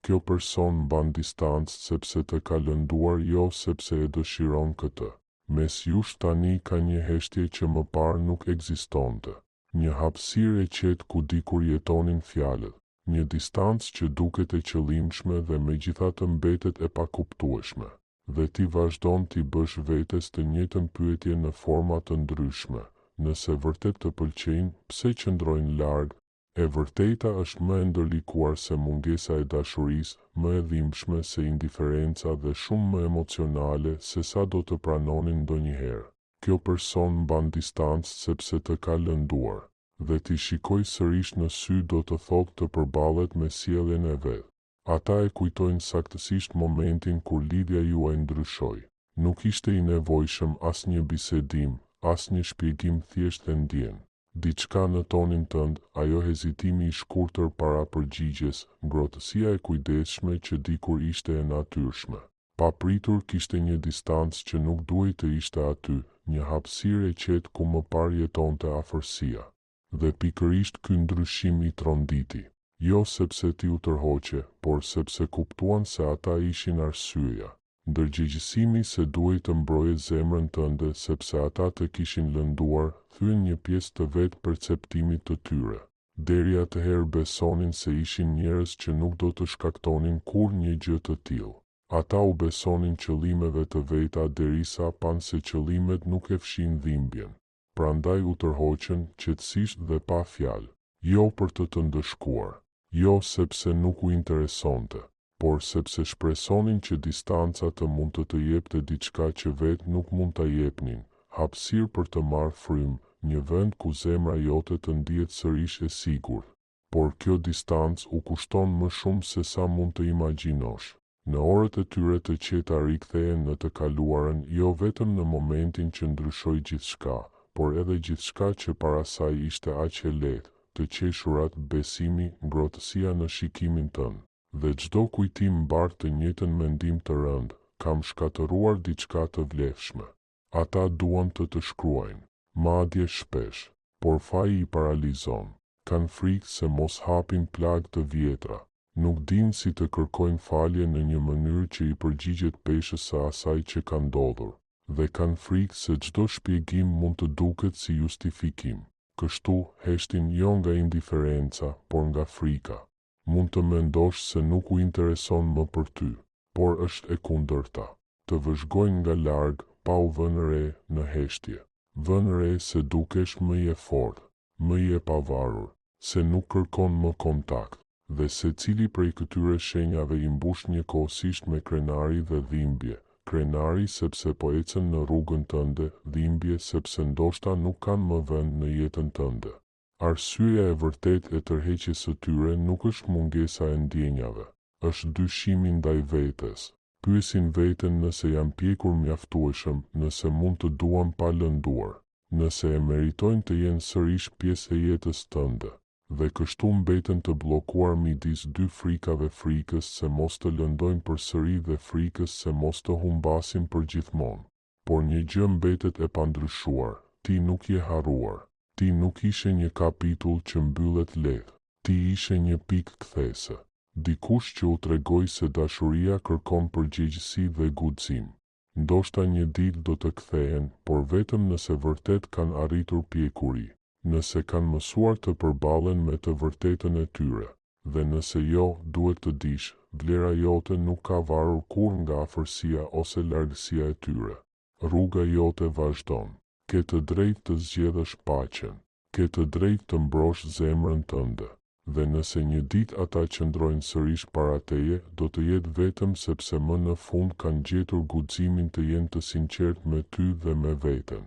kjo person mban distancë sepse të ka lënduar, jo sepse e dëshiron këtë. Mes jush tani ka një heshtje që më parë nuk ekzistonte. Një hapësirë e qetë ku dikur jetonin fjalët. Një distancë që duket e qëllimshme dhe megjithatë mbetet e pakuptueshme. Dhe ti vazhdon t'i bësh vetes të njëjtën pyetje në forma të ndryshme. Nëse vërtet të pëlqejnë, pse qëndrojnë larg? E vërteta është më e ndërlikuar se mungesa e dashurisë, më e dhimbshme se indiferenca dhe shumë më emocionale se sa do të pranonin ndonjëherë. Kjo person mban distancë sepse të ka lënduar, dhe ti shikoj sërish në sy do të thotë të përballet me sjelljen e vet. Ata e kujtojnë saktësisht momentin kur lidhja juaj ndryshoi. Nuk ishte i nevojshëm asnjë bisedim, asnjë shpjegim, thjesht e ndjen. Diçka në tonin tënd, ajo hezitimi i shkurtër para përgjigjes, ngrohtësia e kujdesshme që dikur ishte e natyrshme. Papritur kishte një distancë që nuk duhej të ishte aty, një hapësirë e qetë ku më parë jetonte afërsia. Dhe pikërisht ky ndryshim i tronditi. Jo sepse ti u tërhoqe, por sepse kuptuan se ata ishin arsyeja. Ndërgjegjësimi se duhej të mbroje zemrën tënde sepse ata të kishin lënduar, thyen një pjesë të vetë perceptimit të tyre. Deri atëherë besonin se ishin njerëz që nuk do të shkaktonin kur një gjë të tillë. Ata u besonin qëllimeve të veta derisa pan se qëllimet nuk e fshin dhimbjen. Prandaj u tërhoqën qetësisht dhe pa fjalë. Jo për të ndëshkuar, jo sepse nuk u interesonte, por sepse shpresonin që distanca të mund të jepte diçka që vetë nuk mund ta jepnin, hapësirë për të marrë frymë, një vend ku zemra jote të ndihet sërish e sigurt. Por kjo distancë u kushton më shumë se sa mund të imagjinosh. Në orët e tyre të qeta rikthehen në të kaluarën, jo vetëm në momentin që ndryshoi gjithçka, por edhe gjithçka që para saj ishte aq e lehtë, të qeshurat, besimi, ngrohtësia në shikimin tënd. Dhe çdo kujtim mbar të njëjtën mendim të rënd, kam shkatëruar diçka të vlefshme. Ata duan të shkruajnë, madje shpesh, por faji i paralizon. Kanë frikë se mos hapin plagë të vjetra. Nuk dinë si të kërkojnë falje në një mënyrë që i përgjigjet peshës së asaj që ka ndodhur. Dhe kanë frikë se çdo shpjegim mund të duket si justifikim. Kështu heshtin jo nga indiferenca, por nga frika. Mund të mendosh se nuk u intereson më për ty, por është e kundërta. Të vëzhgojnë nga larg, pa u vënë re në heshtje. Vënë re se dukesh më i fortë, më i pavarur, se nuk kërkon më kontakt, dhe se cili prej këtyre shenjave i mbush njëkohësisht me krenari dhe dhimbje. Krenari sepse po ecën në rrugën tënde, dhimbje sepse ndoshta nuk kanë më vend në jetën tënde. Arsyeja e vërtet e tërheqjes së tyre nuk është mungesa e ndjenjave, është dyshimi ndaj vetes. Pyesin veten nëse janë pjekur mjaftueshëm, nëse mund të duan pa lënduar, nëse e meritojnë të jenë sërish pjesë e jetës tënde. Dhe kështu mbeten të bllokuar midis dy frikave, frikës se mos të lëndojnë përsëri dhe frikës se mos të humbasin përgjithmonë. Por një gjë mbetet e pandryshuar, ti nuk je harruar, ti nuk ishe një kapitull që mbyllet lehtë, ti ishe një pikë kthese. Dikush që u tregoi se dashuria kërkon përgjegjësi dhe guxim. Ndoshta një ditë do të kthehen, por vetëm nëse vërtet kanë arritur pjekuri. Nëse kanë mësuar të përballen me të vërtetën e tyre, dhe nëse jo, duhet të dish, vlera jote nuk ka varur kur nga afërsia ose largësia e tyre. Rruga jote vazhdon. Ke të drejtë të zgjedhësh paqen, ke të drejtë të mbrosh zemrën tënde, dhe nëse një ditë ata qëndrojnë sërish para teje, do të jetë vetëm sepse më në fund kanë gjetur guximin të jenë të sinqertë me ty dhe me veten.